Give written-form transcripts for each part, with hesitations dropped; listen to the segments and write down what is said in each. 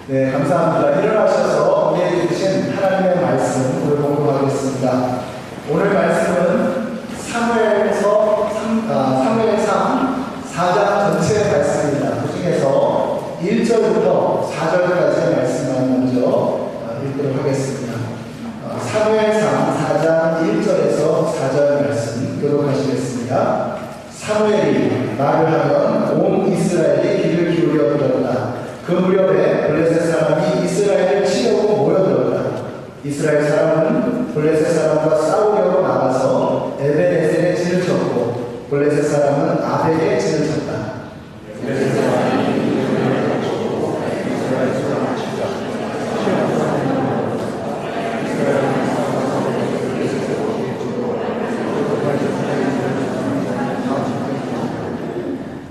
네, 감사합니다. 일어나셔서 우리에게 주신 하나님의 말씀을 공부하겠습니다. 오늘 말씀은 사무엘상 4장 전체의 말씀입니다. 그 중에서 1절부터 4절까지의 말씀만 먼저 읽도록 하겠습니다. 사무엘상 4장 1절에서 4절 말씀 교독하시겠습니다. 사무엘이 말을 하면 온 이스라엘이 귀를 기울여 들었다. 그 무렵에 블레셋 사람이 이스라엘을 치려고 모여들었다. 이스라엘 사람은 블레셋 사람과 싸우려고 나가서 에벤에셀에 진을 쳤고 블레셋 사람은 아벡에 진을 쳤다.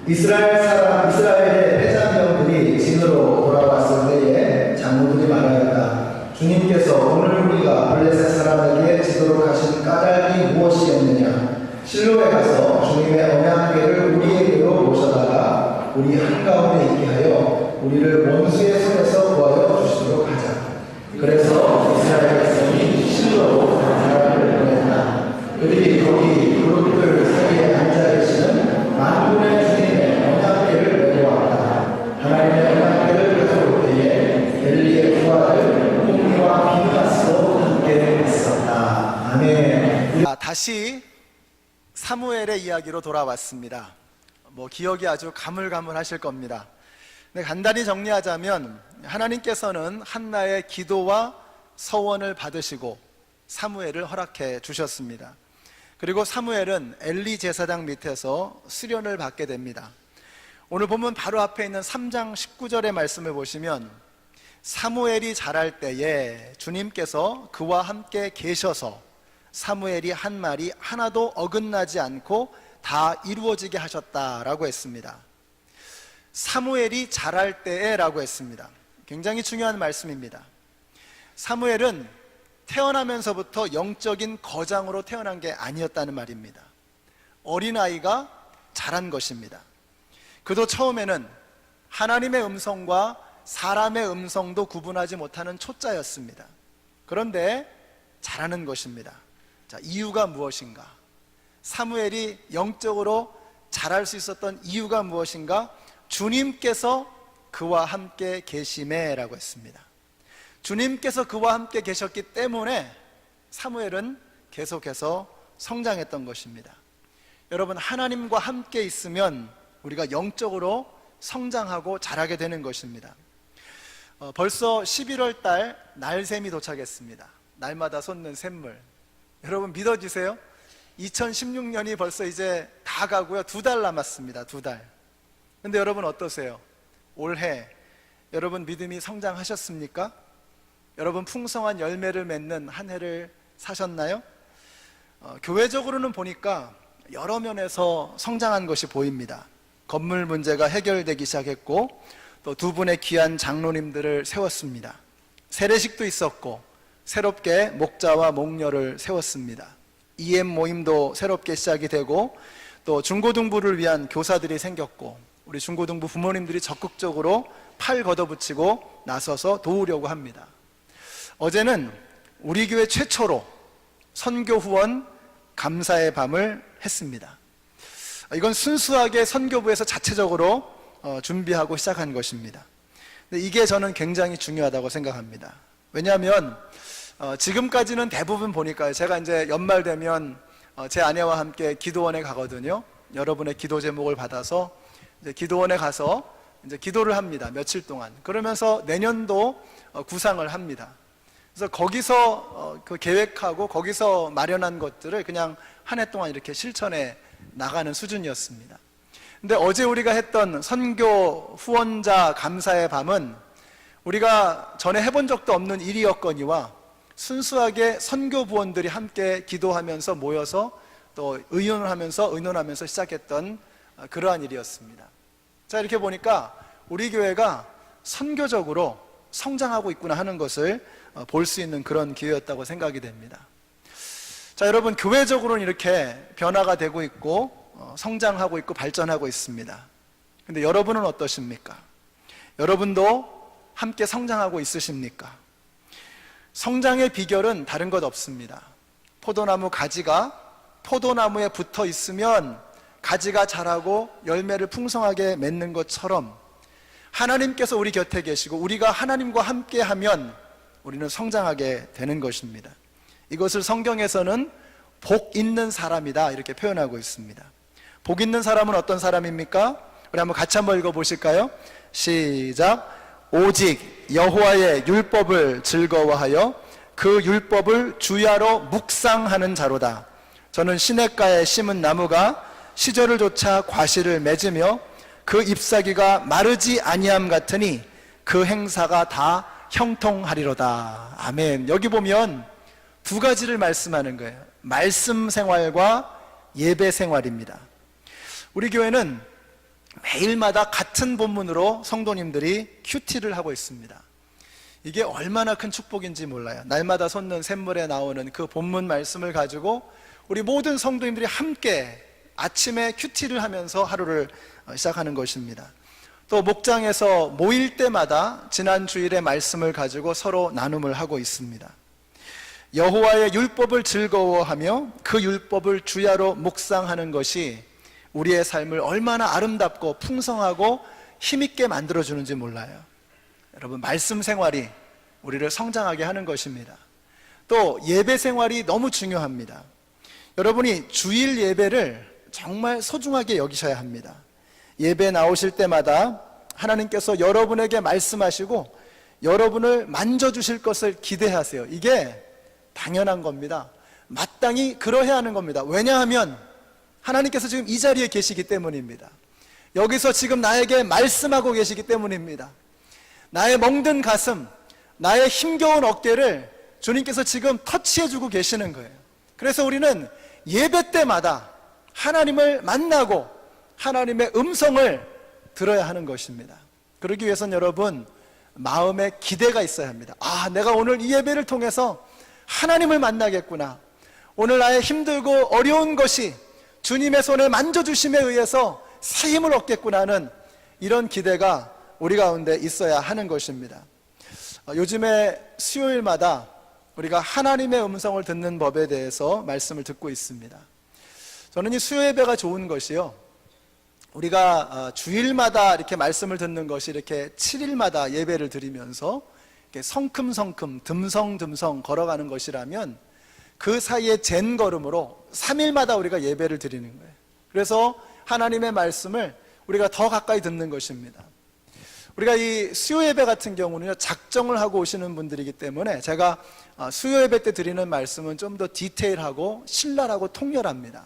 이스라엘의 패잔병들이 진으로 돌아왔을 때에 장로들이 말하였다. 주님께서 오늘 우리가 블레셋 사람에게 지도록 하신 까닭이 무엇이었느냐? 실로에 가서 주님의 언약궤를 우리에게로 모셔다가 우리 한가운데 있게 하여 우리를 원수의 손에서 구하여 주시도록 하자. 그래서 이스라엘 백성이 실로로 사람을 보냈다. 그들이 거기 그룹들 사이에 앉아 계시는 만군의 주님의 언약궤를 메고 왔다. 하나님의 언약궤를 가져올 때에 엘리의 두 아들 홈리와 비느하스도 함께 있었다. 아멘. 다시 사무엘의 이야기로 돌아왔습니다. 기억이 아주 가물가물하실 겁니다. 근데 간단히 정리하자면 하나님께서는 한나의 기도와 서원을 받으시고 사무엘을 허락해 주셨습니다. 그리고 사무엘은 엘리 제사장 밑에서 수련을 받게 됩니다. 오늘 보면 바로 앞에 있는 3장 19절의 말씀을 보시면 사무엘이 자랄 때에 주님께서 그와 함께 계셔서 사무엘이 한 말이 하나도 어긋나지 않고 다 이루어지게 하셨다라고 했습니다. 사무엘이 자랄 때에 라고 했습니다. 굉장히 중요한 말씀입니다. 사무엘은 태어나면서부터 영적인 거장으로 태어난 게 아니었다는 말입니다. 어린아이가 자란 것입니다. 그도 처음에는 하나님의 음성과 사람의 음성도 구분하지 못하는 초짜였습니다. 그런데 자라는 것입니다. 자, 이유가 무엇인가? 사무엘이 영적으로 자랄 수 있었던 이유가 무엇인가? 주님께서 그와 함께 계심에라고 했습니다. 주님께서 그와 함께 계셨기 때문에 사무엘은 계속해서 성장했던 것입니다. 여러분, 하나님과 함께 있으면 우리가 영적으로 성장하고 자라게 되는 것입니다. 벌써 11월 달 날샘이 도착했습니다. 날마다 솟는 샘물. 여러분 믿어지세요? 2016년이 벌써 이제 다 가고요. 2달 남았습니다. 2달. 근데 여러분 어떠세요? 올해 여러분 믿음이 성장하셨습니까? 여러분 풍성한 열매를 맺는 한 해를 사셨나요? 교회적으로는 보니까 여러 면에서 성장한 것이 보입니다. 건물 문제가 해결되기 시작했고 또 두 분의 귀한 장로님들을 세웠습니다. 세례식도 있었고 새롭게 목자와 목녀를 세웠습니다. EM 모임도 새롭게 시작이 되고 또 중고등부를 위한 교사들이 생겼고 우리 중고등부 부모님들이 적극적으로 팔 걷어붙이고 나서서 도우려고 합니다. 어제는 우리 교회 최초로 선교 후원 감사의 밤을 했습니다. 이건 순수하게 선교부에서 자체적으로 준비하고 시작한 것입니다. 근데 이게 저는 굉장히 중요하다고 생각합니다. 왜냐하면 지금까지는 대부분 보니까 제가 이제 연말 되면 제 아내와 함께 기도원에 가거든요. 여러분의 기도 제목을 받아서 이제 기도원에 가서 이제 기도를 합니다. 며칠 동안. 그러면서 내년도 구상을 합니다. 그래서 거기서 그 계획하고 거기서 마련한 것들을 그냥 한 해 동안 이렇게 실천해 나가는 수준이었습니다. 근데 어제 우리가 했던 선교 후원자 감사의 밤은 우리가 전에 해본 적도 없는 일이었거니와 순수하게 선교 부원들이 함께 기도하면서 모여서 또 의논하면서 시작했던 그러한 일이었습니다. 자, 이렇게 보니까 우리 교회가 선교적으로 성장하고 있구나 하는 것을 볼 수 있는 그런 기회였다고 생각이 됩니다. 자, 여러분, 교회적으로는 이렇게 변화가 되고 있고 성장하고 있고 발전하고 있습니다. 근데 여러분은 어떠십니까? 여러분도 함께 성장하고 있으십니까? 성장의 비결은 다른 것 없습니다. 포도나무 가지가 포도나무에 붙어 있으면 가지가 자라고 열매를 풍성하게 맺는 것처럼 하나님께서 우리 곁에 계시고 우리가 하나님과 함께 하면 우리는 성장하게 되는 것입니다. 이것을 성경에서는 복 있는 사람이다 이렇게 표현하고 있습니다. 복 있는 사람은 어떤 사람입니까? 우리 한번 같이 한번 읽어보실까요? 시작. 오직 여호와의 율법을 즐거워하여 그 율법을 주야로 묵상하는 자로다. 저는 시냇가에 심은 나무가 시절을 쫓아 과실을 맺으며 그 잎사귀가 마르지 아니함 같으니 그 행사가 다 형통하리로다. 아멘. 여기 보면 두 가지를 말씀하는 거예요. 말씀 생활과 예배 생활입니다. 우리 교회는 매일마다 같은 본문으로 성도님들이 큐티를 하고 있습니다. 이게 얼마나 큰 축복인지 몰라요. 날마다 솟는 샘물에 나오는 그 본문 말씀을 가지고 우리 모든 성도님들이 함께 아침에 큐티를 하면서 하루를 시작하는 것입니다. 또 목장에서 모일 때마다 지난 주일의 말씀을 가지고 서로 나눔을 하고 있습니다. 여호와의 율법을 즐거워하며 그 율법을 주야로 묵상하는 것이 우리의 삶을 얼마나 아름답고 풍성하고 힘있게 만들어주는지 몰라요. 여러분, 말씀 생활이 우리를 성장하게 하는 것입니다. 또 예배 생활이 너무 중요합니다. 여러분이 주일 예배를 정말 소중하게 여기셔야 합니다. 예배 나오실 때마다 하나님께서 여러분에게 말씀하시고 여러분을 만져주실 것을 기대하세요. 이게 당연한 겁니다. 마땅히 그러해야 하는 겁니다. 왜냐하면 하나님께서 지금 이 자리에 계시기 때문입니다. 여기서 지금 나에게 말씀하고 계시기 때문입니다. 나의 멍든 가슴, 나의 힘겨운 어깨를 주님께서 지금 터치해주고 계시는 거예요. 그래서 우리는 예배 때마다 하나님을 만나고 하나님의 음성을 들어야 하는 것입니다. 그러기 위해서는 여러분 마음에 기대가 있어야 합니다. 아, 내가 오늘 이 예배를 통해서 하나님을 만나겠구나. 오늘 나의 힘들고 어려운 것이 주님의 손에 만져주심에 의해서 새 힘을 얻겠구나 하는 이런 기대가 우리 가운데 있어야 하는 것입니다. 요즘에 수요일마다 우리가 하나님의 음성을 듣는 법에 대해서 말씀을 듣고 있습니다. 저는 이 수요 예배가 좋은 것이요, 우리가 주일마다 이렇게 말씀을 듣는 것이 이렇게 7일마다 예배를 드리면서 이렇게 성큼성큼 듬성듬성 걸어가는 것이라면 그 사이에 잰 걸음으로 3일마다 우리가 예배를 드리는 거예요. 그래서 하나님의 말씀을 우리가 더 가까이 듣는 것입니다. 우리가 이 수요 예배 같은 경우는요, 작정을 하고 오시는 분들이기 때문에 제가 수요 예배 때 드리는 말씀은 좀 더 디테일하고 신랄하고 통렬합니다.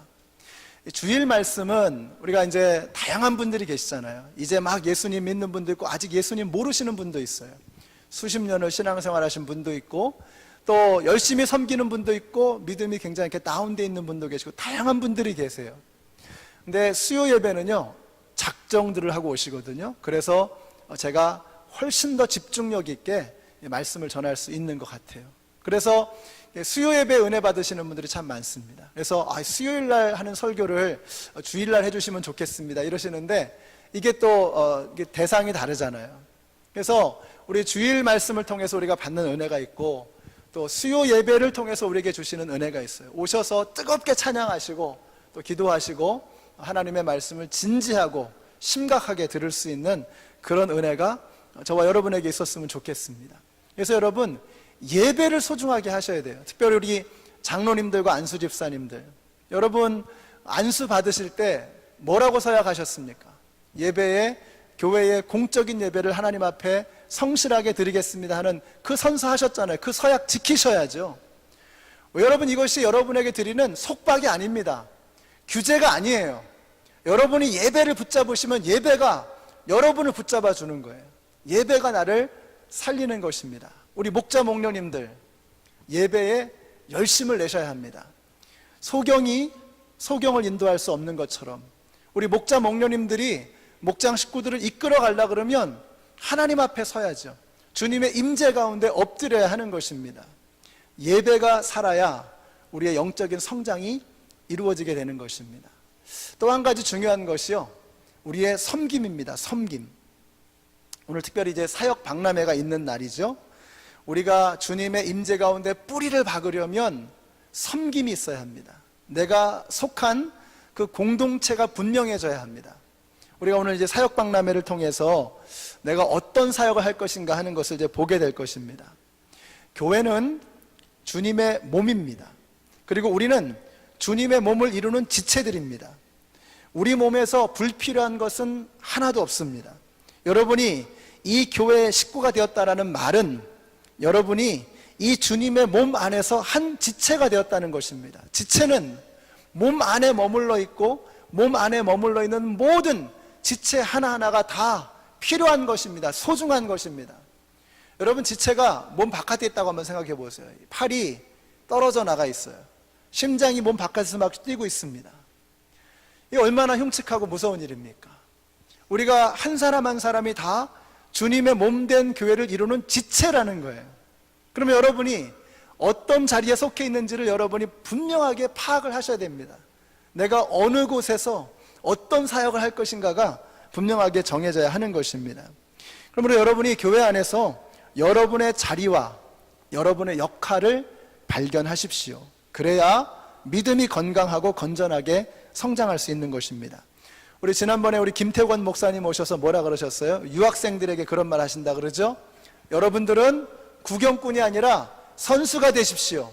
주일 말씀은 우리가 이제 다양한 분들이 계시잖아요. 이제 막 예수님 믿는 분도 있고 아직 예수님 모르시는 분도 있어요. 수십 년을 신앙생활 하신 분도 있고 또 열심히 섬기는 분도 있고 믿음이 굉장히 이렇게 다운되어 있는 분도 계시고 다양한 분들이 계세요. 근데 수요 예배는요, 작정들을 하고 오시거든요. 그래서 제가 훨씬 더 집중력 있게 말씀을 전할 수 있는 것 같아요. 그래서 수요 예배 은혜 받으시는 분들이 참 많습니다. 그래서 수요일 날 하는 설교를 주일 날 해주시면 좋겠습니다 이러시는데 이게 또 이게 대상이 다르잖아요. 그래서 우리 주일 말씀을 통해서 우리가 받는 은혜가 있고 또 수요 예배를 통해서 우리에게 주시는 은혜가 있어요. 오셔서 뜨겁게 찬양하시고 또 기도하시고 하나님의 말씀을 진지하고 심각하게 들을 수 있는 그런 은혜가 저와 여러분에게 있었으면 좋겠습니다. 그래서 여러분 예배를 소중하게 하셔야 돼요. 특별히 우리 장로님들과 안수 집사님들, 여러분 안수 받으실 때 뭐라고 서약하셨습니까? 예배에, 교회의 공적인 예배를 하나님 앞에 성실하게 드리겠습니다 하는 그 선서하셨잖아요. 그 서약 지키셔야죠. 여러분 이것이 여러분에게 드리는 속박이 아닙니다. 규제가 아니에요. 여러분이 예배를 붙잡으시면 예배가 여러분을 붙잡아 주는 거예요. 예배가 나를 살리는 것입니다. 우리 목자 목녀님들 예배에 열심을 내셔야 합니다. 소경을 인도할 수 없는 것처럼 우리 목자 목녀님들이 목장 식구들을 이끌어 가려고 그러면 하나님 앞에 서야죠. 주님의 임재 가운데 엎드려야 하는 것입니다. 예배가 살아야 우리의 영적인 성장이 이루어지게 되는 것입니다. 또 한 가지 중요한 것이요, 우리의 섬김입니다. 섬김. 오늘 특별히 이제 사역 박람회가 있는 날이죠. 우리가 주님의 임재 가운데 뿌리를 박으려면 섬김이 있어야 합니다. 내가 속한 그 공동체가 분명해져야 합니다. 우리가 오늘 이제 사역 박람회를 통해서 내가 어떤 사역을 할 것인가 하는 것을 이제 보게 될 것입니다. 교회는 주님의 몸입니다. 그리고 우리는 주님의 몸을 이루는 지체들입니다. 우리 몸에서 불필요한 것은 하나도 없습니다. 여러분이 이 교회의 식구가 되었다라는 말은 여러분이 이 주님의 몸 안에서 한 지체가 되었다는 것입니다. 지체는 몸 안에 머물러 있고 몸 안에 머물러 있는 모든 지체 하나하나가 다 필요한 것입니다. 소중한 것입니다. 여러분, 지체가 몸 바깥에 있다고 한번 생각해 보세요. 팔이 떨어져 나가 있어요. 심장이 몸 바깥에서 막 뛰고 있습니다. 이게 얼마나 흉측하고 무서운 일입니까? 우리가 한 사람 한 사람이 다 주님의 몸된 교회를 이루는 지체라는 거예요. 그러면 여러분이 어떤 자리에 속해 있는지를 여러분이 분명하게 파악을 하셔야 됩니다. 내가 어느 곳에서 어떤 사역을 할 것인가가 분명하게 정해져야 하는 것입니다. 그러므로 여러분이 교회 안에서 여러분의 자리와 여러분의 역할을 발견하십시오. 그래야 믿음이 건강하고 건전하게 성장할 수 있는 것입니다. 우리 지난번에 우리 김태권 목사님 오셔서 뭐라 그러셨어요? 유학생들에게 그런 말 하신다 그러죠? 여러분들은 구경꾼이 아니라 선수가 되십시오.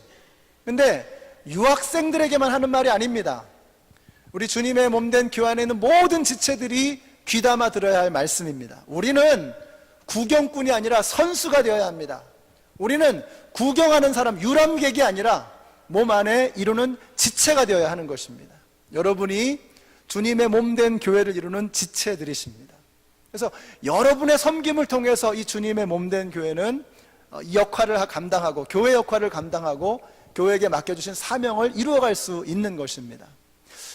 근데 유학생들에게만 하는 말이 아닙니다. 우리 주님의 몸된 교회 안에 있는 모든 지체들이 귀담아 들어야 할 말씀입니다. 우리는 구경꾼이 아니라 선수가 되어야 합니다. 우리는 구경하는 사람, 유람객이 아니라 몸 안에 이루는 지체가 되어야 하는 것입니다. 여러분이 주님의 몸된 교회를 이루는 지체들이십니다. 그래서 여러분의 섬김을 통해서 이 주님의 몸된 교회는 이 역할을 감당하고 교회 역할을 감당하고 교회에게 맡겨주신 사명을 이루어갈 수 있는 것입니다.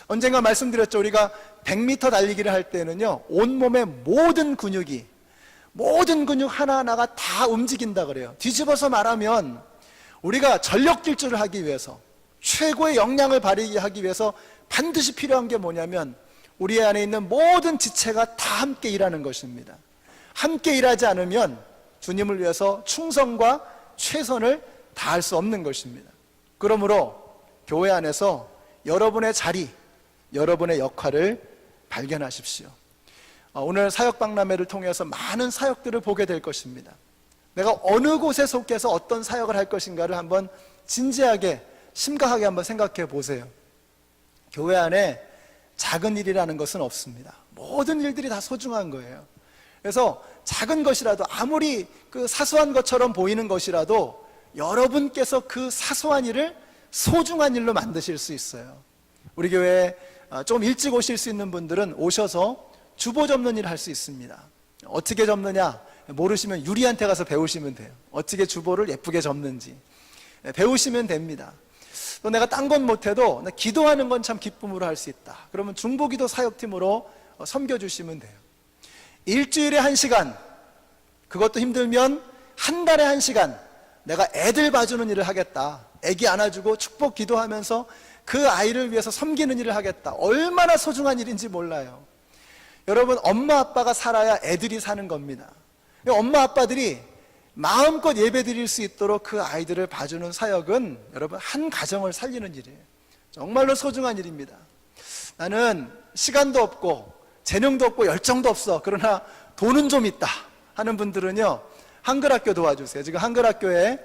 언젠가 말씀드렸죠. 우리가 100m 달리기를 할 때는요, 온몸의 모든 근육 하나하나가 다 움직인다 그래요. 뒤집어서 말하면 우리가 전력 질주를 하기 위해서 최고의 역량을 발휘하기 하기 위해서 반드시 필요한 게 뭐냐면 우리 안에 있는 모든 지체가 다 함께 일하는 것입니다. 함께 일하지 않으면 주님을 위해서 충성과 최선을 다할 수 없는 것입니다. 그러므로 교회 안에서 여러분의 자리, 여러분의 역할을 발견하십시오. 오늘 사역박람회를 통해서 많은 사역들을 보게 될 것입니다. 내가 어느 곳에 속해서 어떤 사역을 할 것인가를 한번 진지하게 심각하게 한번 생각해 보세요. 교회 안에 작은 일이라는 것은 없습니다. 모든 일들이 다 소중한 거예요. 그래서 작은 것이라도 아무리 그 사소한 것처럼 보이는 것이라도 여러분께서 그 사소한 일을 소중한 일로 만드실 수 있어요. 우리 교회에 좀 일찍 오실 수 있는 분들은 오셔서 주보 접는 일을 할 수 있습니다. 어떻게 접느냐 모르시면 유리한테 가서 배우시면 돼요. 어떻게 주보를 예쁘게 접는지 배우시면 됩니다. 또 내가 딴 건 못해도 기도하는 건 참 기쁨으로 할 수 있다. 그러면 중보기도 사역팀으로 섬겨주시면 돼요. 일주일에 1시간, 그것도 힘들면 한 달에 1시간 내가 애들 봐주는 일을 하겠다. 애기 안아주고 축복 기도하면서 그 아이를 위해서 섬기는 일을 하겠다. 얼마나 소중한 일인지 몰라요. 여러분, 엄마 아빠가 살아야 애들이 사는 겁니다. 엄마 아빠들이 마음껏 예배 드릴 수 있도록 그 아이들을 봐주는 사역은 여러분 한 가정을 살리는 일이에요. 정말로 소중한 일입니다. 나는 시간도 없고 재능도 없고 열정도 없어. 그러나 돈은 좀 있다 하는 분들은요, 한글학교 도와주세요. 지금 한글학교에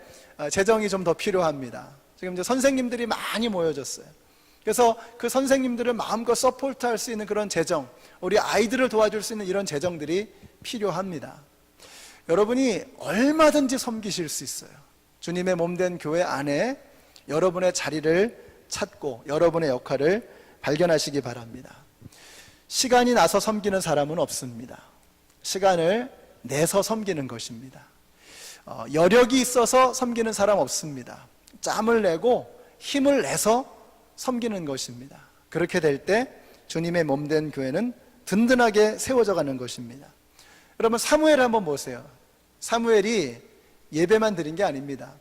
재정이 좀 더 필요합니다. 지금 이제 선생님들이 많이 모여졌어요. 그래서 그 선생님들을 마음껏 서포트할 수 있는 그런 재정, 우리 아이들을 도와줄 수 있는 이런 재정들이 필요합니다. 여러분이 얼마든지 섬기실 수 있어요. 주님의 몸된 교회 안에 여러분의 자리를 찾고 여러분의 역할을 발견하시기 바랍니다. 시간이 나서 섬기는 사람은 없습니다. 시간을 내서 섬기는 것입니다. 여력이 있어서 섬기는 사람 없습니다. 짬을 내고 힘을 내서 섬기는 것입니다. 그렇게 될 때 주님의 몸된 교회는 든든하게 세워져 가는 것입니다. 여러분, 사무엘을 한번 보세요. 사무엘이 예배만 드린 게 아닙니다.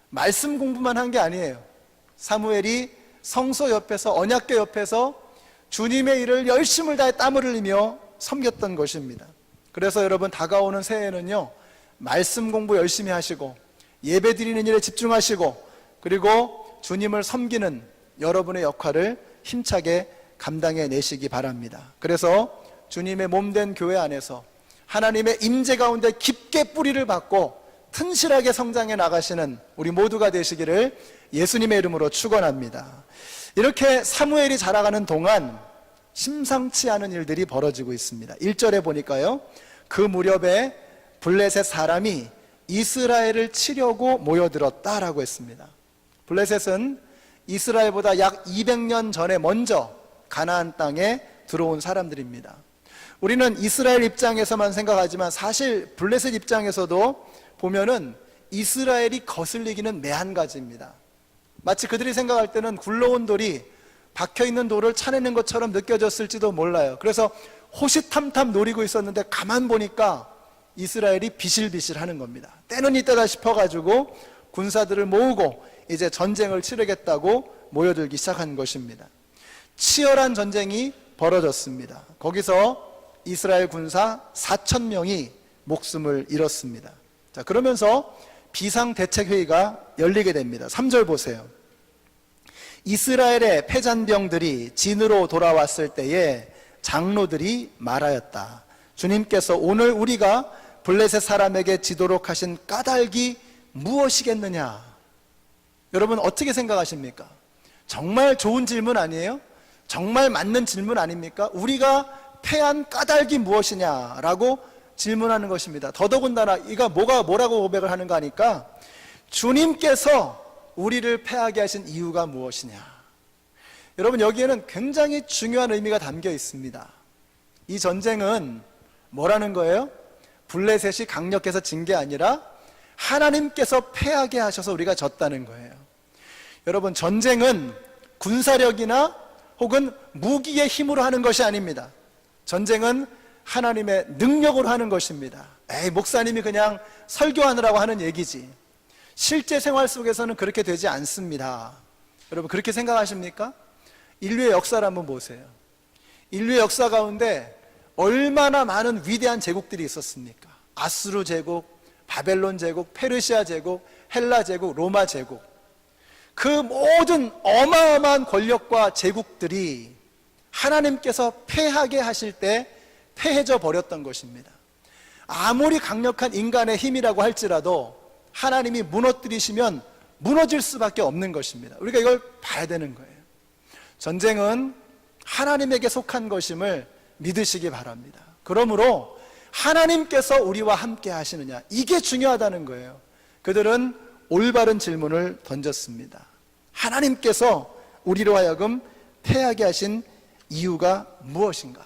말씀 공부만 한 게 아니에요. 사무엘이 성소 옆에서, 언약궤 옆에서 주님의 일을 열심을 다해 땀을 흘리며 섬겼던 것입니다. 그래서 여러분, 다가오는 새해는요, 말씀 공부 열심히 하시고 예배 드리는 일에 집중하시고, 그리고 주님을 섬기는 여러분의 역할을 힘차게 감당해 내시기 바랍니다. 그래서 주님의 몸된 교회 안에서 하나님의 임재 가운데 깊게 뿌리를 받고 튼실하게 성장해 나가시는 우리 모두가 되시기를 예수님의 이름으로 축원합니다. 이렇게 사무엘이 자라가는 동안 심상치 않은 일들이 벌어지고 있습니다. 1절에 보니까요, 그 무렵에 블레셋 사람이 이스라엘을 치려고 모여들었다라고 했습니다. 블레셋은 이스라엘보다 약 200년 전에 먼저 가나안 땅에 들어온 사람들입니다. 우리는 이스라엘 입장에서만 생각하지만 사실 블레셋 입장에서도 보면은 이스라엘이 거슬리기는 매한가지입니다. 마치 그들이 생각할 때는 굴러온 돌이 박혀있는 돌을 차내는 것처럼 느껴졌을지도 몰라요. 그래서 호시탐탐 노리고 있었는데 가만 보니까 이스라엘이 비실비실하는 겁니다. 때는 이때다 싶어가지고 군사들을 모으고 이제 전쟁을 치르겠다고 모여들기 시작한 것입니다. 치열한 전쟁이 벌어졌습니다. 거기서 이스라엘 군사 4,000명이 목숨을 잃었습니다. 자, 그러면서 비상대책회의가 열리게 됩니다. 3절 보세요. 이스라엘의 패잔병들이 진으로 돌아왔을 때에 장로들이 말하였다. 주님께서 오늘 우리가 블레셋 사람에게 지도록 하신 까닭이 무엇이겠느냐? 여러분, 어떻게 생각하십니까? 정말 좋은 질문 아니에요? 정말 맞는 질문 아닙니까? 우리가 패한 까닭이 무엇이냐라고 질문하는 것입니다. 더더군다나 이가 뭐라고 고백을 하는가 하니까 주님께서 우리를 패하게 하신 이유가 무엇이냐. 여러분, 여기에는 굉장히 중요한 의미가 담겨 있습니다. 이 전쟁은 뭐라는 거예요? 블레셋이 강력해서 진 게 아니라 하나님께서 패하게 하셔서 우리가 졌다는 거예요. 여러분, 전쟁은 군사력이나 혹은 무기의 힘으로 하는 것이 아닙니다. 전쟁은 하나님의 능력으로 하는 것입니다. 목사님이 그냥 설교하느라고 하는 얘기지. 실제 생활 속에서는 그렇게 되지 않습니다. 여러분, 그렇게 생각하십니까? 인류의 역사를 한번 보세요. 인류의 역사 가운데 얼마나 많은 위대한 제국들이 있었습니까? 아수르 제국, 바벨론 제국, 페르시아 제국, 헬라 제국, 로마 제국. 그 모든 어마어마한 권력과 제국들이 하나님께서 패하게 하실 때 패해져 버렸던 것입니다. 아무리 강력한 인간의 힘이라고 할지라도 하나님이 무너뜨리시면 무너질 수밖에 없는 것입니다. 우리가 이걸 봐야 되는 거예요. 전쟁은 하나님에게 속한 것임을 믿으시기 바랍니다. 그러므로 하나님께서 우리와 함께 하시느냐, 이게 중요하다는 거예요. 그들은 올바른 질문을 던졌습니다. 하나님께서 우리로 하여금 패하게 하신 이유가 무엇인가?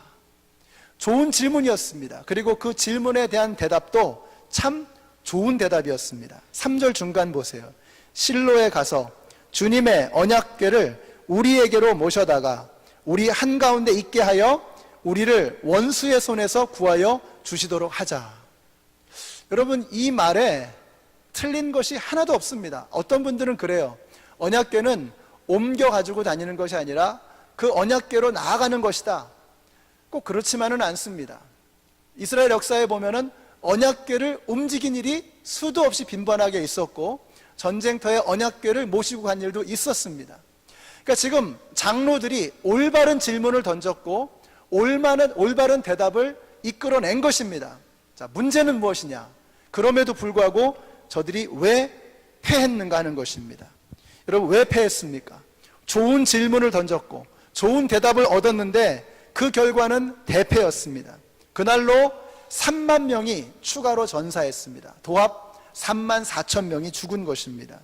좋은 질문이었습니다. 그리고 그 질문에 대한 대답도 참 좋은 대답이었습니다. 3절 중간 보세요. 실로에 가서 주님의 언약궤를 우리에게로 모셔다가 우리 한가운데 있게 하여 우리를 원수의 손에서 구하여 주시도록 하자. 여러분, 이 말에 틀린 것이 하나도 없습니다. 어떤 분들은 그래요. 언약궤는 옮겨 가지고 다니는 것이 아니라 그 언약궤로 나아가는 것이다. 꼭 그렇지만은 않습니다. 이스라엘 역사에 보면은 언약궤를 움직인 일이 수도 없이 빈번하게 있었고 전쟁터에 언약궤를 모시고 간 일도 있었습니다. 그러니까 지금 장로들이 올바른 질문을 던졌고 올바른 대답을 이끌어낸 것입니다. 자, 문제는 무엇이냐? 그럼에도 불구하고 저들이 왜 패했는가 하는 것입니다. 여러분, 왜 패했습니까? 좋은 질문을 던졌고 좋은 대답을 얻었는데 그 결과는 대패였습니다. 그날로 3만 명이 추가로 전사했습니다. 도합 3만 4천 명이 죽은 것입니다.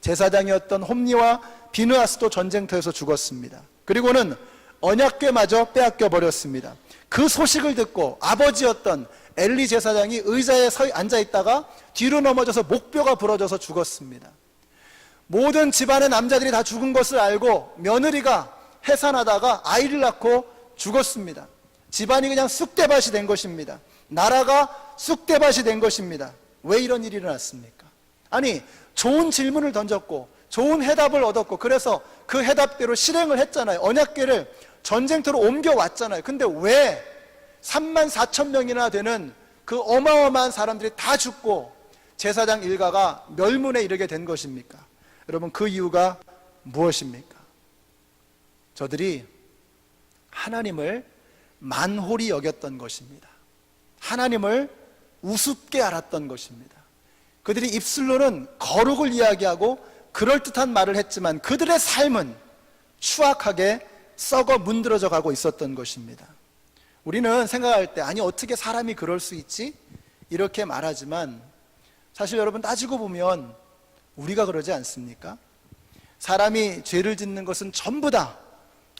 제사장이었던 홈니와 비느하스도 전쟁터에서 죽었습니다. 그리고는 언약궤마저 빼앗겨 버렸습니다. 그 소식을 듣고 아버지였던 엘리 제사장이 의자에 앉아 있다가 뒤로 넘어져서 목뼈가 부러져서 죽었습니다. 모든 집안의 남자들이 다 죽은 것을 알고 며느리가 해산하다가 아이를 낳고 죽었습니다. 집안이 그냥 쑥대밭이 된 것입니다. 나라가 쑥대밭이 된 것입니다. 왜 이런 일이 일어났습니까? 아니, 좋은 질문을 던졌고 좋은 해답을 얻었고 그래서 그 해답대로 실행을 했잖아요. 언약궤를 전쟁터로 옮겨왔잖아요. 근데 왜 34,000명이나 되는 그 어마어마한 사람들이 다 죽고 제사장 일가가 멸문에 이르게 된 것입니까? 여러분, 그 이유가 무엇입니까? 저들이 하나님을 만홀히 여겼던 것입니다. 하나님을 우습게 알았던 것입니다. 그들이 입술로는 거룩을 이야기하고 그럴듯한 말을 했지만 그들의 삶은 추악하게 썩어 문드러져 가고 있었던 것입니다. 우리는 생각할 때, 아니 어떻게 사람이 그럴 수 있지? 이렇게 말하지만 사실 여러분 따지고 보면 우리가 그러지 않습니까? 사람이 죄를 짓는 것은 전부 다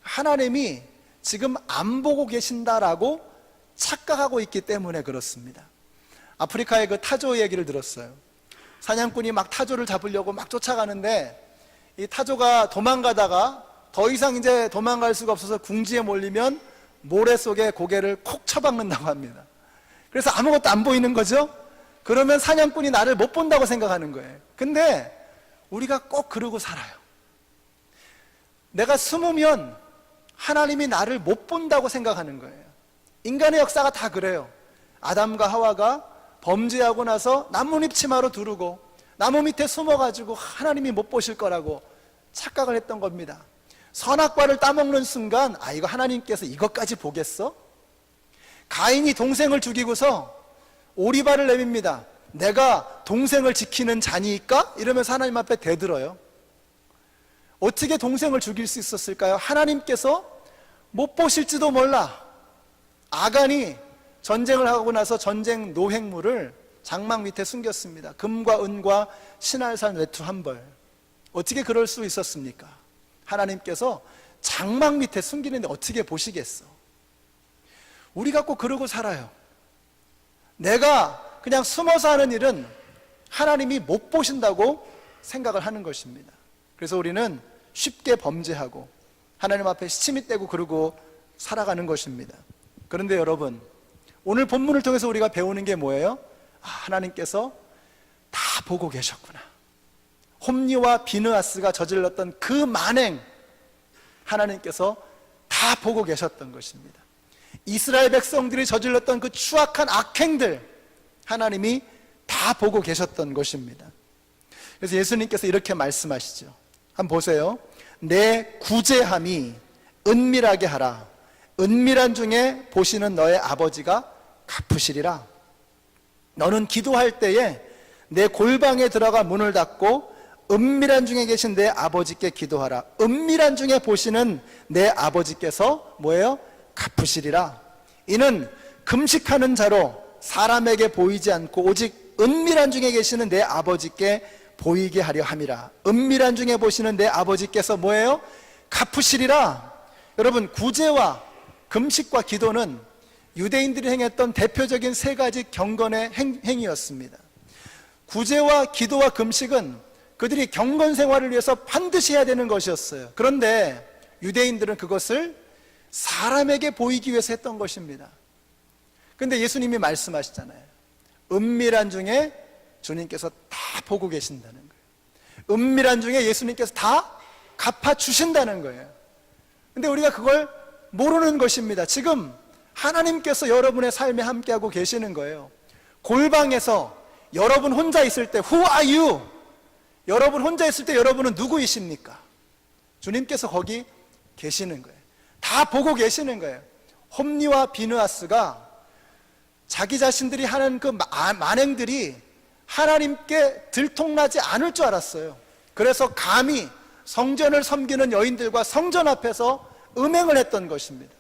하나님이 지금 안 보고 계신다라고 착각하고 있기 때문에 그렇습니다. 아프리카의 그 타조 얘기를 들었어요. 사냥꾼이 막 타조를 잡으려고 막 쫓아가는데 이 타조가 도망가다가 더 이상 이제 도망갈 수가 없어서 궁지에 몰리면 모래 속에 고개를 콕 쳐박는다고 합니다. 그래서 아무것도 안 보이는 거죠. 그러면 사냥꾼이 나를 못 본다고 생각하는 거예요. 근데 우리가 꼭 그러고 살아요. 내가 숨으면 하나님이 나를 못 본다고 생각하는 거예요. 인간의 역사가 다 그래요. 아담과 하와가 범죄하고 나서 나뭇잎 치마로 두르고 나무 밑에 숨어가지고 하나님이 못 보실 거라고 착각을 했던 겁니다. 선악과를 따먹는 순간, 아, 이거 하나님께서 이것까지 보겠어? 가인이 동생을 죽이고서 오리발을 내밉니다. 내가 동생을 지키는 자니까? 이러면서 하나님 앞에 대들어요. 어떻게 동생을 죽일 수 있었을까요? 하나님께서 못 보실지도 몰라. 아간이 전쟁을 하고 나서 전쟁 노획물을 장막 밑에 숨겼습니다. 금과 은과 신할산 외투 한 벌. 어떻게 그럴 수 있었습니까? 하나님께서 장막 밑에 숨기는데 어떻게 보시겠어? 우리가 꼭 그러고 살아요. 내가 그냥 숨어서 하는 일은 하나님이 못 보신다고 생각을 하는 것입니다. 그래서 우리는 쉽게 범죄하고 하나님 앞에 시침이 떼고 그러고 살아가는 것입니다. 그런데 여러분, 오늘 본문을 통해서 우리가 배우는 게 뭐예요? 아, 하나님께서 다 보고 계셨구나. 홈리와 비느하스가 저질렀던 그 만행, 하나님께서 다 보고 계셨던 것입니다. 이스라엘 백성들이 저질렀던 그 추악한 악행들, 하나님이 다 보고 계셨던 것입니다. 그래서 예수님께서 이렇게 말씀하시죠. 한번 보세요. 내 구제함이 은밀하게 하라. 은밀한 중에 보시는 너의 아버지가 갚으시리라. 너는 기도할 때에 내 골방에 들어가 문을 닫고 은밀한 중에 계신 내 아버지께 기도하라. 은밀한 중에 보시는 내 아버지께서 뭐예요? 갚으시리라. 이는 금식하는 자로 사람에게 보이지 않고 오직 은밀한 중에 계시는 내 아버지께 보이게 하려 함이라. 은밀한 중에 보시는 내 아버지께서 뭐예요? 갚으시리라. 여러분, 구제와 금식과 기도는 유대인들이 행했던 대표적인 세 가지 경건의 행위였습니다. 구제와 기도와 금식은 그들이 경건 생활을 위해서 반드시 해야 되는 것이었어요. 그런데 유대인들은 그것을 사람에게 보이기 위해서 했던 것입니다. 그런데 예수님이 말씀하시잖아요. 은밀한 중에 주님께서 다 보고 계신다는 거예요. 은밀한 중에 예수님께서 다 갚아주신다는 거예요. 그런데 우리가 그걸 모르는 것입니다. 지금 하나님께서 여러분의 삶에 함께하고 계시는 거예요. 골방에서 여러분 혼자 있을 때 Who are you? 여러분 혼자 있을 때 여러분은 누구이십니까? 주님께서 거기 계시는 거예요. 다 보고 계시는 거예요. 홈리와 비느하스가 자기 자신들이 하는 그 만행들이 하나님께 들통나지 않을 줄 알았어요. 그래서 감히 성전을 섬기는 여인들과 성전 앞에서 음행을 했던 것입니다.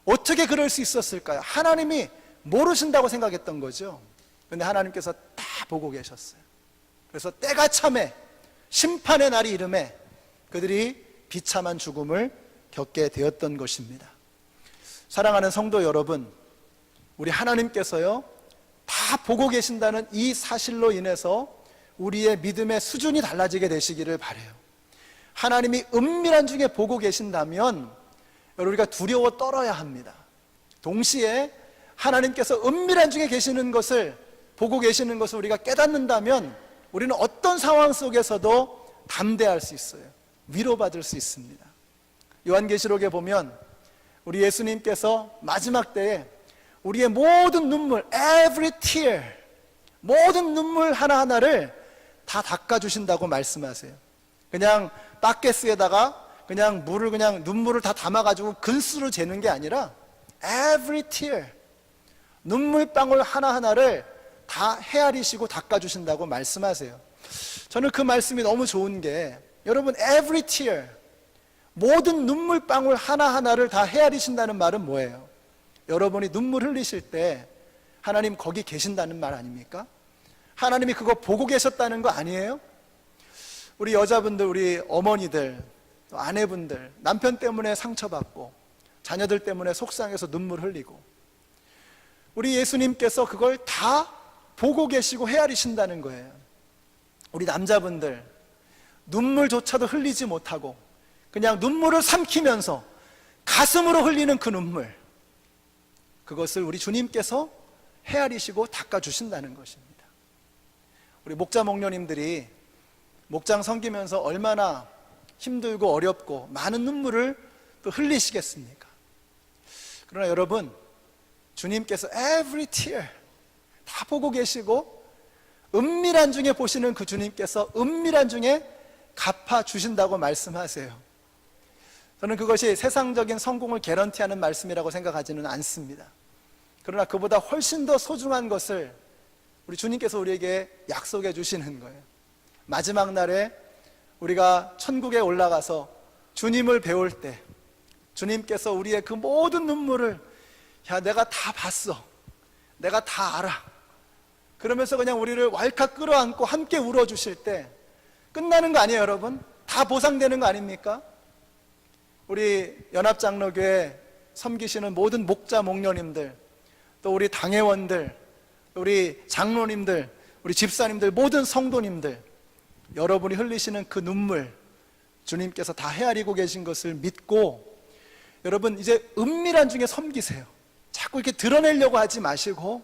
어떻게 그럴 수 있었을까요? 하나님이 모르신다고 생각했던 거죠. 그런데 하나님께서 다 보고 계셨어요. 그래서 때가 참에 심판의 날이 이름에 그들이 비참한 죽음을 겪게 되었던 것입니다. 사랑하는 성도 여러분, 우리 하나님께서요 다 보고 계신다는 이 사실로 인해서 우리의 믿음의 수준이 달라지게 되시기를 바라요. 하나님이 은밀한 중에 보고 계신다면 우리가 두려워 떨어야 합니다. 동시에 하나님께서 은밀한 중에 계시는 것을 보고 계시는 것을 우리가 깨닫는다면 우리는 어떤 상황 속에서도 담대할 수 있어요. 위로받을 수 있습니다. 요한계시록에 보면 우리 예수님께서 마지막 때에 우리의 모든 눈물, every tear, 모든 눈물 하나하나를 다 닦아주신다고 말씀하세요. 그냥 바켓스에다가 그냥 물을 그냥 눈물을 다 담아가지고 근수로 재는 게 아니라 every tear, 눈물방울 하나하나를 다 헤아리시고 닦아주신다고 말씀하세요. 저는 그 말씀이 너무 좋은 게, 여러분 every tear, 모든 눈물방울 하나하나를 다 헤아리신다는 말은 뭐예요? 여러분이 눈물 흘리실 때 하나님 거기 계신다는 말 아닙니까? 하나님이 그거 보고 계셨다는 거 아니에요? 우리 여자분들, 우리 어머니들, 또 아내분들, 남편 때문에 상처받고 자녀들 때문에 속상해서 눈물 흘리고, 우리 예수님께서 그걸 다 보고 계시고 헤아리신다는 거예요. 우리 남자분들, 눈물조차도 흘리지 못하고 그냥 눈물을 삼키면서 가슴으로 흘리는 그 눈물, 그것을 우리 주님께서 헤아리시고 닦아주신다는 것입니다. 우리 목자 목녀님들이 목장 섬기면서 얼마나 힘들고 어렵고 많은 눈물을 또 흘리시겠습니까? 그러나 여러분, 주님께서 every tear 다 보고 계시고 은밀한 중에 보시는 그 주님께서 은밀한 중에 갚아주신다고 말씀하세요. 저는 그것이 세상적인 성공을 개런티하는 말씀이라고 생각하지는 않습니다. 그러나 그보다 훨씬 더 소중한 것을 우리 주님께서 우리에게 약속해 주시는 거예요. 마지막 날에 우리가 천국에 올라가서 주님을 배울 때 주님께서 우리의 그 모든 눈물을, 야, 내가 다 봤어, 내가 다 알아, 그러면서 그냥 우리를 왈칵 끌어안고 함께 울어주실 때 끝나는 거 아니에요, 여러분? 다 보상되는 거 아닙니까? 우리 연합장로교회 섬기시는 모든 목자 목녀님들, 또 우리 당회원들, 우리 장로님들, 우리 집사님들, 모든 성도님들, 여러분이 흘리시는 그 눈물 주님께서 다 헤아리고 계신 것을 믿고, 여러분 이제 은밀한 중에 섬기세요. 자꾸 이렇게 드러내려고 하지 마시고,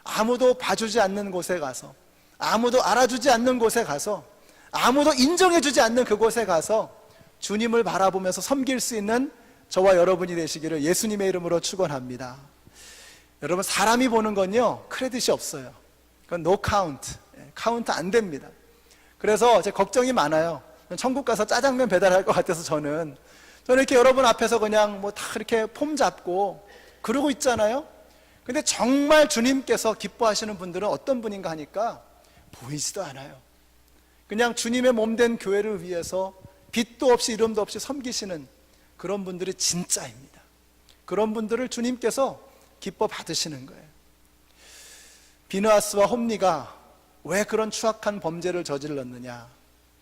아무도 봐주지 않는 곳에 가서, 아무도 알아주지 않는 곳에 가서, 아무도 인정해주지 않는 그곳에 가서 주님을 바라보면서 섬길 수 있는 저와 여러분이 되시기를 예수님의 이름으로 축원합니다. 여러분, 사람이 보는 건요 크레딧이 없어요. 그건 no count, 카운트 안 됩니다. 그래서 제 걱정이 많아요. 천국 가서 짜장면 배달할 것 같아서 저는 이렇게 여러분 앞에서 그냥 뭐 다 이렇게 폼 잡고 그러고 있잖아요. 근데 정말 주님께서 기뻐하시는 분들은 어떤 분인가 하니까 보이지도 않아요. 그냥 주님의 몸된 교회를 위해서 빛도 없이 이름도 없이 섬기시는 그런 분들이 진짜입니다. 그런 분들을 주님께서 기뻐 받으시는 거예요. 비느하스와 홈리가 왜 그런 추악한 범죄를 저질렀느냐?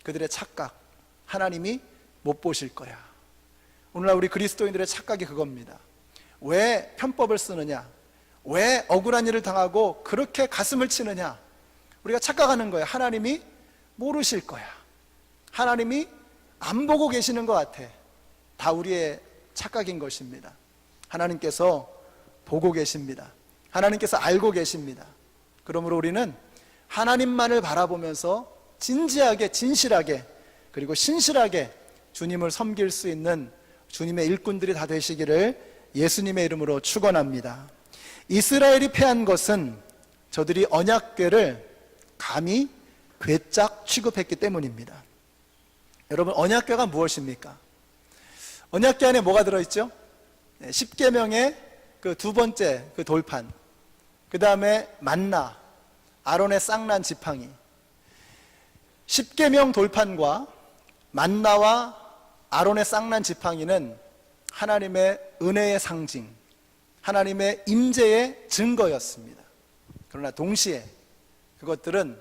그들의 착각, 하나님이 못 보실 거야. 오늘날 우리 그리스도인들의 착각이 그겁니다. 왜 편법을 쓰느냐? 왜 억울한 일을 당하고 그렇게 가슴을 치느냐? 우리가 착각하는 거예요. 하나님이 모르실 거야. 하나님이 안 보고 계시는 것 같아. 다 우리의 착각인 것입니다. 하나님께서 보고 계십니다. 하나님께서 알고 계십니다. 그러므로 우리는 하나님만을 바라보면서 진지하게, 진실하게, 그리고 신실하게 주님을 섬길 수 있는 주님의 일꾼들이 다 되시기를 예수님의 이름으로 축원합니다. 이스라엘이 패한 것은 저들이 언약궤를 감히 괴짝 취급했기 때문입니다. 여러분, 언약궤가 무엇입니까? 언약궤 안에 뭐가 들어있죠? 십계명의 그 두 번째 그 돌판, 그 다음에 만나, 아론의 쌍난 지팡이. 십계명 돌판과 만나와 아론의 쌍난 지팡이는 하나님의 은혜의 상징, 하나님의 임재의 증거였습니다. 그러나 동시에 그것들은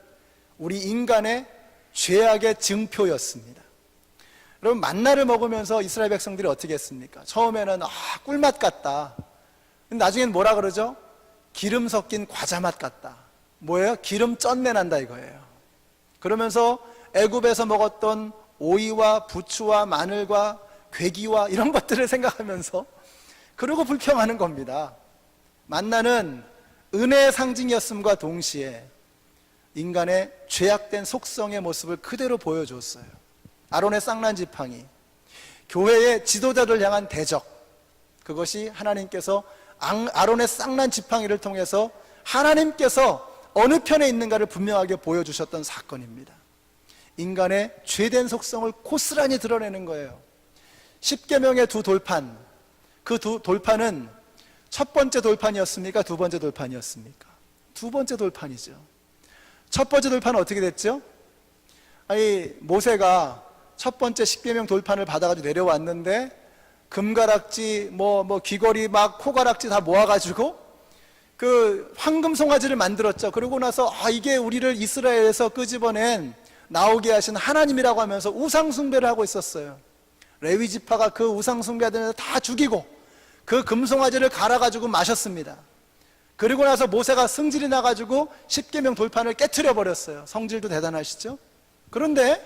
우리 인간의 죄악의 증표였습니다. 여러분, 만나를 먹으면서 이스라엘 백성들이 어떻게 했습니까? 처음에는 꿀맛 같다. 근데 나중엔 뭐라 그러죠? 기름 섞인 과자 맛 같다. 뭐예요? 기름 쩐내 난다 이거예요. 그러면서 애굽에서 먹었던 오이와 부추와 마늘과 괴기와 이런 것들을 생각하면서 그러고 불평하는 겁니다. 만나는 은혜의 상징이었음과 동시에 인간의 죄악된 속성의 모습을 그대로 보여줬어요. 아론의 쌍난 지팡이, 교회의 지도자들 향한 대적, 그것이 하나님께서 아론의 쌍난 지팡이를 통해서 하나님께서 어느 편에 있는가를 분명하게 보여주셨던 사건입니다. 인간의 죄된 속성을 고스란히 드러내는 거예요. 십계명의 두 돌판, 그 두 돌판은 첫 번째 돌판이었습니까? 두 번째 돌판이었습니까? 두 번째 돌판이죠. 첫 번째 돌판은 어떻게 됐죠? 아니, 모세가 첫 번째 십계명 돌판을 받아가지고 내려왔는데 금가락지, 귀걸이 막 코가락지 다 모아가지고 그 황금 송아지를 만들었죠. 그러고 나서 이게 우리를 이스라엘에서 끄집어낸 나오게 하신 하나님이라고 하면서 우상 숭배를 하고 있었어요. 레위 지파가 그 우상 숭배하던 다 죽이고 그 금송아지를 갈아가지고 마셨습니다. 그리고 나서 모세가 승질이 나가지고 십계명 돌판을 깨트려 버렸어요. 성질도 대단하시죠? 그런데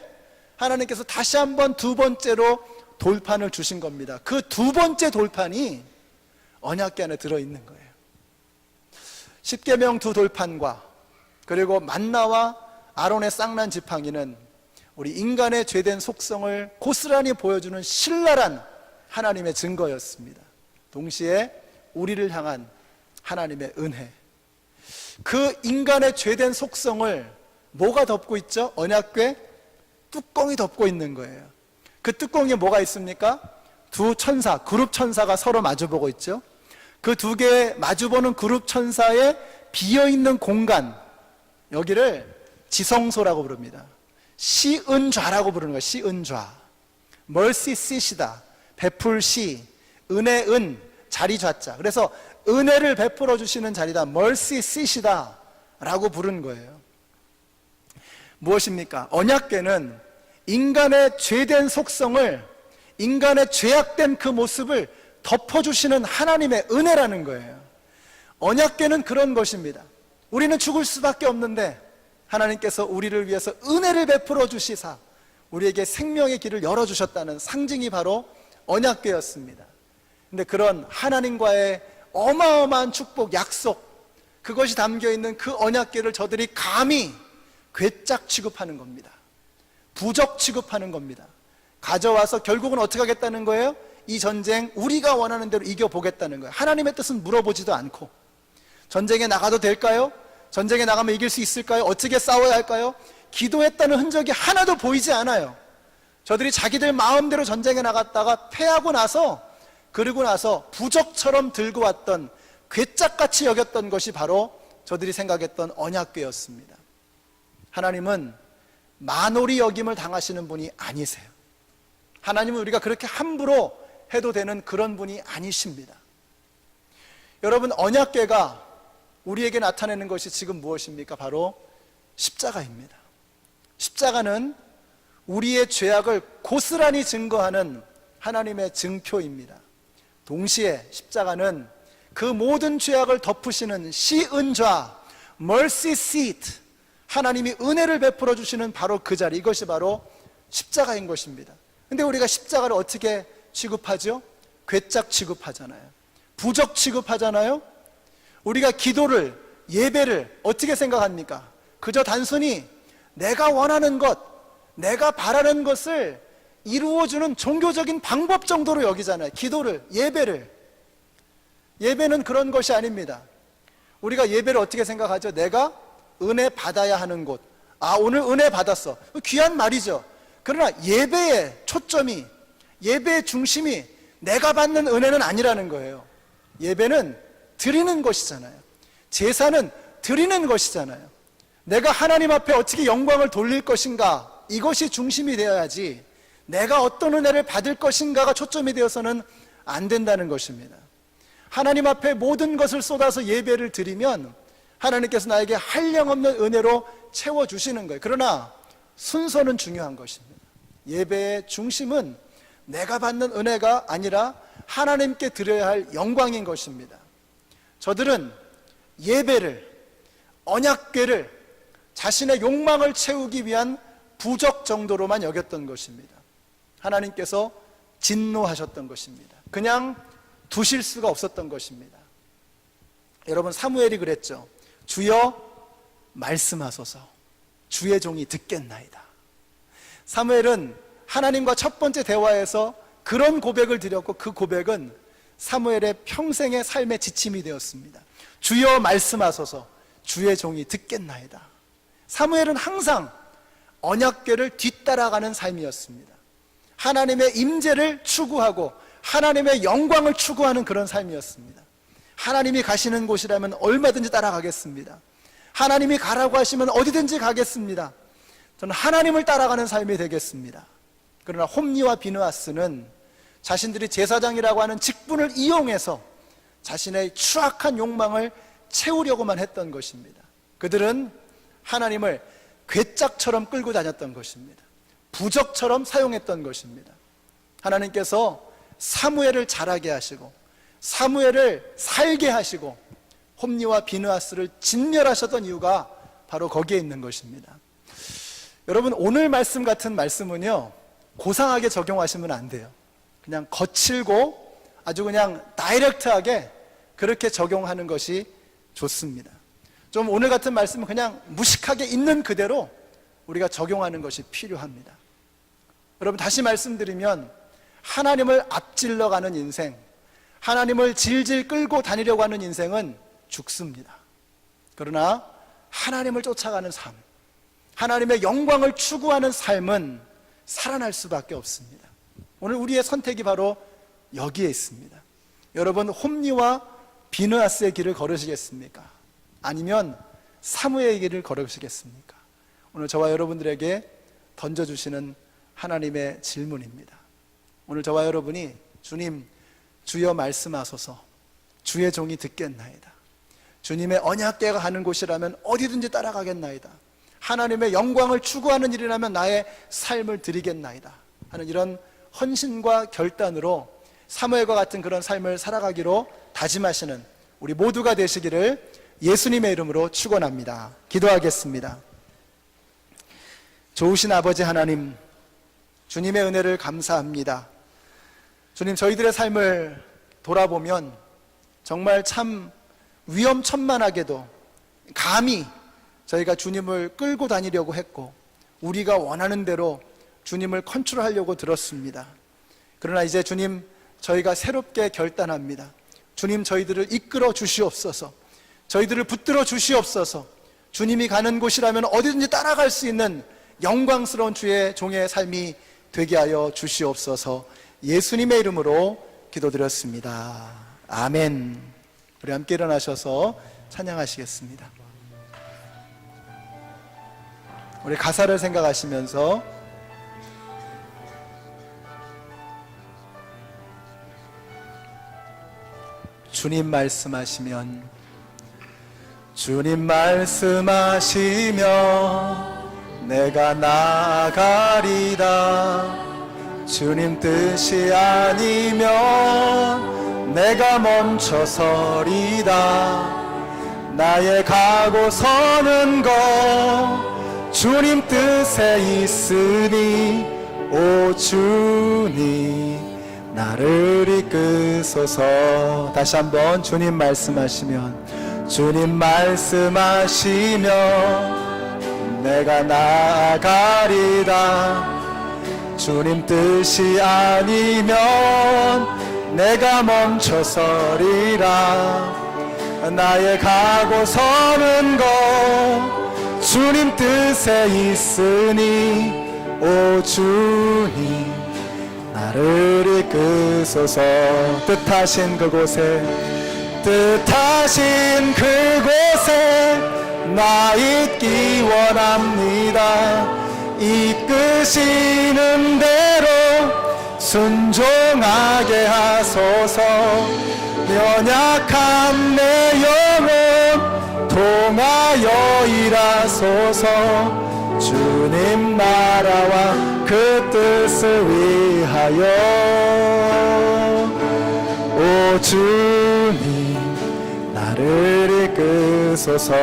하나님께서 다시 한번 두 번째로 돌판을 주신 겁니다. 그 두 번째 돌판이 언약궤 안에 들어있는 거예요. 십계명 두 돌판과 그리고 만나와 아론의 쌍난 지팡이는 우리 인간의 죄된 속성을 고스란히 보여주는 신랄한 하나님의 증거였습니다. 동시에 우리를 향한 하나님의 은혜, 그 인간의 죄된 속성을 뭐가 덮고 있죠? 언약궤 뚜껑이 덮고 있는 거예요. 그 뚜껑에 뭐가 있습니까? 두 천사, 그룹 천사가 서로 마주보고 있죠. 그 두 개 마주보는 그룹 천사의 비어있는 공간, 여기를 지성소라고 부릅니다. 시은좌라고 부르는 거예요. 시은좌. mercy seat이다. 베풀 시, 은혜 은, 자리 좌자. 그래서 은혜를 베풀어 주시는 자리다. mercy seat이다 라고 부른 거예요. 무엇입니까? 언약궤는 인간의 죄된 속성을, 인간의 죄악된 그 모습을 덮어주시는 하나님의 은혜라는 거예요. 언약궤는 그런 것입니다. 우리는 죽을 수밖에 없는데 하나님께서 우리를 위해서 은혜를 베풀어 주시사 우리에게 생명의 길을 열어주셨다는 상징이 바로 언약궤였습니다. 근데 그런 하나님과의 어마어마한 축복, 약속, 그것이 담겨있는 그 언약궤를 저들이 감히 괴짝 취급하는 겁니다. 부적 취급하는 겁니다. 가져와서 결국은 어떻게 하겠다는 거예요? 이 전쟁 우리가 원하는 대로 이겨보겠다는 거예요. 하나님의 뜻은 물어보지도 않고, 전쟁에 나가도 될까요? 전쟁에 나가면 이길 수 있을까요? 어떻게 싸워야 할까요? 기도했다는 흔적이 하나도 보이지 않아요. 저들이 자기들 마음대로 전쟁에 나갔다가 패하고 나서, 그리고 나서 부적처럼 들고 왔던, 괴짝같이 여겼던 것이 바로 저들이 생각했던 언약궤였습니다. 하나님은 만홀히 여김을 당하시는 분이 아니세요. 하나님은 우리가 그렇게 함부로 해도 되는 그런 분이 아니십니다. 여러분, 언약궤가 우리에게 나타내는 것이 지금 무엇입니까? 바로 십자가입니다. 십자가는 우리의 죄악을 고스란히 증거하는 하나님의 증표입니다. 동시에 십자가는 그 모든 죄악을 덮으시는 시은좌, mercy seat, 하나님이 은혜를 베풀어 주시는 바로 그 자리, 이것이 바로 십자가인 것입니다. 근데 우리가 십자가를 어떻게 취급하죠? 괴짝 취급하잖아요. 부적 취급하잖아요. 우리가 기도를, 예배를 어떻게 생각합니까? 그저 단순히 내가 원하는 것, 내가 바라는 것을 이루어주는 종교적인 방법 정도로 여기잖아요. 기도를, 예배를. 예배는 그런 것이 아닙니다. 우리가 예배를 어떻게 생각하죠? 내가 은혜 받아야 하는 곳. 오늘 은혜 받았어. 귀한 말이죠. 그러나 예배의 초점이, 예배의 중심이 내가 받는 은혜는 아니라는 거예요. 예배는 드리는 것이잖아요. 제사는 드리는 것이잖아요. 내가 하나님 앞에 어떻게 영광을 돌릴 것인가, 이것이 중심이 되어야지 내가 어떤 은혜를 받을 것인가가 초점이 되어서는 안 된다는 것입니다. 하나님 앞에 모든 것을 쏟아서 예배를 드리면 하나님께서 나에게 한량없는 은혜로 채워주시는 거예요. 그러나 순서는 중요한 것입니다. 예배의 중심은 내가 받는 은혜가 아니라 하나님께 드려야 할 영광인 것입니다. 저들은 예배를, 언약궤를 자신의 욕망을 채우기 위한 부적 정도로만 여겼던 것입니다. 하나님께서 진노하셨던 것입니다. 그냥 두실 수가 없었던 것입니다. 여러분, 사무엘이 그랬죠. 주여 말씀하소서, 주의 종이 듣겠나이다. 사무엘은 하나님과 첫 번째 대화에서 그런 고백을 드렸고, 그 고백은 사무엘의 평생의 삶의 지침이 되었습니다. 주여 말씀하소서 주의 종이 듣겠나이다. 사무엘은 항상 언약궤를 뒤따라가는 삶이었습니다. 하나님의 임재를 추구하고 하나님의 영광을 추구하는 그런 삶이었습니다. 하나님이 가시는 곳이라면 얼마든지 따라가겠습니다. 하나님이 가라고 하시면 어디든지 가겠습니다. 저는 하나님을 따라가는 삶이 되겠습니다. 그러나 홈니와 비느하스는 자신들이 제사장이라고 하는 직분을 이용해서 자신의 추악한 욕망을 채우려고만 했던 것입니다. 그들은 하나님을 괴짝처럼 끌고 다녔던 것입니다. 부적처럼 사용했던 것입니다. 하나님께서 사무엘을 자라게 하시고 사무엘을 살게 하시고 홈니와 비느하스를 진멸하셨던 이유가 바로 거기에 있는 것입니다. 여러분, 오늘 말씀 같은 말씀은요, 고상하게 적용하시면 안 돼요. 그냥 거칠고 아주 그냥 다이렉트하게 그렇게 적용하는 것이 좋습니다. 좀 오늘 같은 말씀은 그냥 무식하게 있는 그대로 우리가 적용하는 것이 필요합니다. 여러분, 다시 말씀드리면 하나님을 앞질러 가는 인생, 하나님을 질질 끌고 다니려고 하는 인생은 죽습니다. 그러나 하나님을 쫓아가는 삶, 하나님의 영광을 추구하는 삶은 살아날 수밖에 없습니다. 오늘 우리의 선택이 바로 여기에 있습니다. 여러분, 홈니와 비느하스의 길을 걸으시겠습니까? 아니면 사무엘의 길을 걸으시겠습니까? 오늘 저와 여러분들에게 던져주시는 하나님의 질문입니다. 오늘 저와 여러분이 주님, 주여 말씀하소서 주의 종이 듣겠나이다. 주님의 언약궤가 가는 곳이라면 어디든지 따라가겠나이다. 하나님의 영광을 추구하는 일이라면 나의 삶을 드리겠나이다 하는 이런 헌신과 결단으로 사무엘과 같은 그런 삶을 살아가기로 다짐하시는 우리 모두가 되시기를 예수님의 이름으로 축원합니다. 기도하겠습니다. 좋으신 아버지 하나님, 주님의 은혜를 감사합니다. 주님, 저희들의 삶을 돌아보면 정말 참 위험천만하게도 감히 저희가 주님을 끌고 다니려고 했고 우리가 원하는 대로 주님을 컨트롤하려고 들었습니다. 그러나 이제 주님, 저희가 새롭게 결단합니다. 주님, 저희들을 이끌어 주시옵소서. 저희들을 붙들어 주시옵소서. 주님이 가는 곳이라면 어디든지 따라갈 수 있는 영광스러운 주의 종의 삶이 되게 하여 주시옵소서. 예수님의 이름으로 기도드렸습니다. 아멘. 우리 함께 일어나셔서 찬양하시겠습니다. 우리 가사를 생각하시면서 주님 말씀하시면 주님 말씀하시면 내가 나아가리다. 주님 뜻이 아니면 내가 멈춰서리다. 나의 가고 서는 것 주님 뜻에 있으니 오 주님 나를 이끄소서. 다시 한번 주님 말씀하시면 주님 말씀하시면 내가 나아가리다. 주님 뜻이 아니면 내가 멈춰서리라. 나의 가고 서는 것 주님 뜻에 있으니 오 주님 나를 이끄소서. 뜻하신 그곳에 나 있기 원합니다. 이끄시는 대로 순종하게 하소서. 연약한 내 영혼 통하여 일하소서. 주님 나라와 그 뜻을 위하여 오 주님 나를 이끄소서.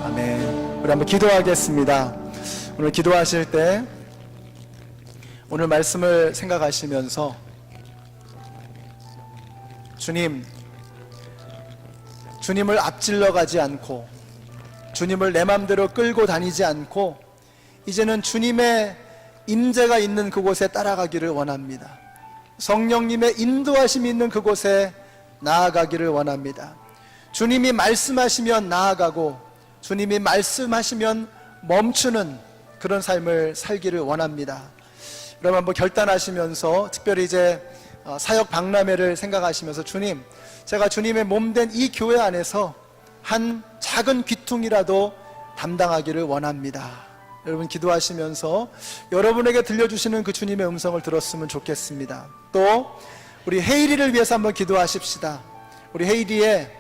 아멘. 우리 한번 기도하겠습니다. 오늘 기도하실 때 오늘 말씀을 생각하시면서 주님을 앞질러 가지 않고 주님을 내 맘대로 끌고 다니지 않고 이제는 주님의 임재가 있는 그곳에 따라가기를 원합니다. 성령님의 인도하심이 있는 그곳에 나아가기를 원합니다. 주님이 말씀하시면 나아가고 주님이 말씀하시면 멈추는 그런 삶을 살기를 원합니다. 여러분 한번 결단하시면서 특별히 이제 사역 박람회를 생각하시면서 주님, 제가 주님의 몸된 이 교회 안에서 한 작은 귀퉁이라도 담당하기를 원합니다. 여러분 기도하시면서 여러분에게 들려주시는 그 주님의 음성을 들었으면 좋겠습니다. 또 우리 헤이리를 위해서 한번 기도하십시다. 우리 헤이리에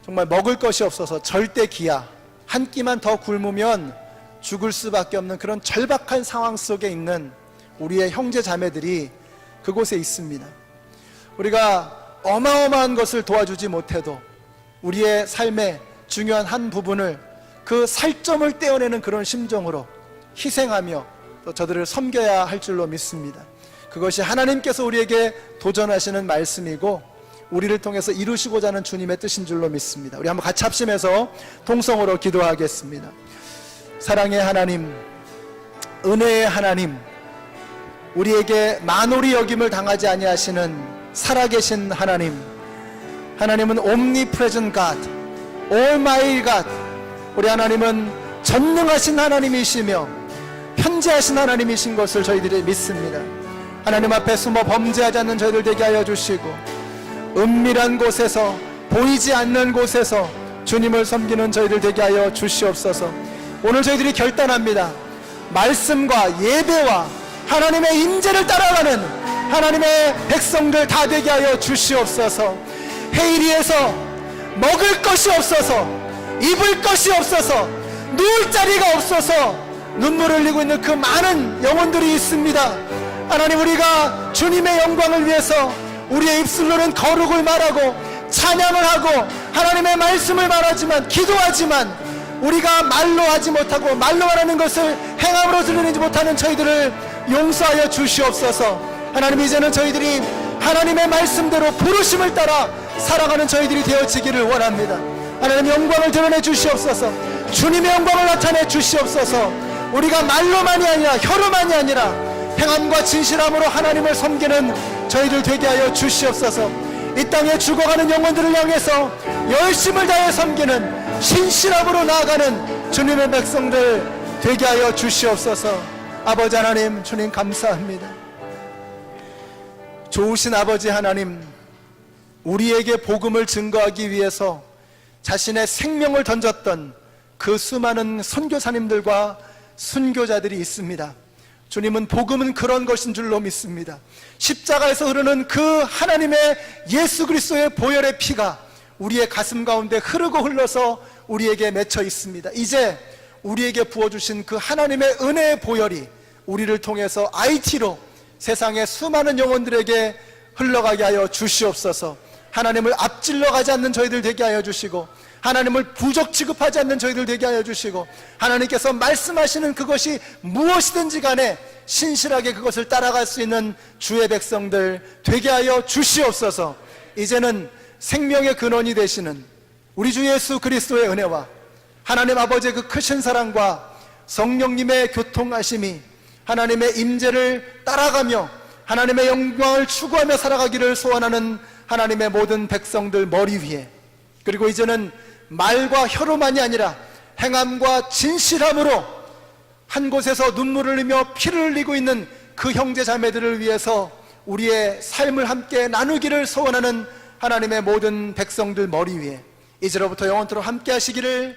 정말 먹을 것이 없어서 절대 기야, 한 끼만 더 굶으면 죽을 수밖에 없는 그런 절박한 상황 속에 있는 우리의 형제 자매들이 그곳에 있습니다. 우리가 어마어마한 것을 도와주지 못해도 우리의 삶의 중요한 한 부분을 그 살점을 떼어내는 그런 심정으로 희생하며 또 저들을 섬겨야 할 줄로 믿습니다. 그것이 하나님께서 우리에게 도전하시는 말씀이고 우리를 통해서 이루시고자 하는 주님의 뜻인 줄로 믿습니다. 우리 한번 같이 합심해서 통성으로 기도하겠습니다. 사랑의 하나님, 은혜의 하나님, 우리에게 만홀히 여김을 당하지 아니하시는 살아계신 하나님, 하나님은 omnipresent God, almighty God, 우리 하나님은 전능하신 하나님이시며 편재하신 하나님이신 것을 저희들이 믿습니다. 하나님 앞에 숨어 범죄하지 않는 저희들 되게 하여 주시고 은밀한 곳에서, 보이지 않는 곳에서 주님을 섬기는 저희들 되게 하여 주시옵소서. 오늘 저희들이 결단합니다. 말씀과 예배와 하나님의 임재를 따라가는 하나님의 백성들 다 되게 하여 주시옵소서. 헤이리에서 먹을 것이 없어서, 입을 것이 없어서, 누울 자리가 없어서 눈물을 흘리고 있는 그 많은 영혼들이 있습니다. 하나님, 우리가 주님의 영광을 위해서 우리의 입술로는 거룩을 말하고 찬양을 하고 하나님의 말씀을 말하지만, 기도하지만 우리가 말로 하지 못하고 말로 말하는 것을 행함으로 드러내지 못하는 저희들을 용서하여 주시옵소서. 하나님, 이제는 저희들이 하나님의 말씀대로 부르심을 따라 살아가는 저희들이 되어지기를 원합니다. 하나님, 영광을 드러내 주시옵소서. 주님의 영광을 나타내 주시옵소서. 우리가 말로만이 아니라 혀로만이 아니라 행함과 진실함으로 하나님을 섬기는 저희들 되게 하여 주시옵소서. 이 땅에 죽어가는 영혼들을 향해서 열심을 다해 섬기는 신실함으로 나아가는 주님의 백성들 되게 하여 주시옵소서. 아버지 하나님, 주님 감사합니다. 좋으신 아버지 하나님, 우리에게 복음을 증거하기 위해서 자신의 생명을 던졌던 그 수많은 선교사님들과 순교자들이 있습니다. 주님은 복음은 그런 것인 줄로 믿습니다. 십자가에서 흐르는 그 하나님의 예수 그리스도의 보혈의 피가 우리의 가슴 가운데 흐르고 흘러서 우리에게 맺혀 있습니다. 이제 우리에게 부어주신 그 하나님의 은혜의 보혈이 우리를 통해서 IT로 세상의 수많은 영혼들에게 흘러가게 하여 주시옵소서. 하나님을 앞질러 가지 않는 저희들 되게 하여 주시고, 하나님을 부적 취급하지 않는 저희들 되게 하여 주시고, 하나님께서 말씀하시는 그것이 무엇이든지 간에 신실하게 그것을 따라갈 수 있는 주의 백성들 되게 하여 주시옵소서. 이제는 생명의 근원이 되시는 우리 주 예수 그리스도의 은혜와 하나님 아버지의 그 크신 사랑과 성령님의 교통하심이 하나님의 임재를 따라가며 하나님의 영광을 추구하며 살아가기를 소원하는 하나님의 모든 백성들 머리 위에, 그리고 이제는 말과 혀로만이 아니라 행함과 진실함으로 한 곳에서 눈물을 흘리며 피를 흘리고 있는 그 형제 자매들을 위해서 우리의 삶을 함께 나누기를 소원하는 하나님의 모든 백성들 머리 위에 이제로부터 영원토록 함께 하시기를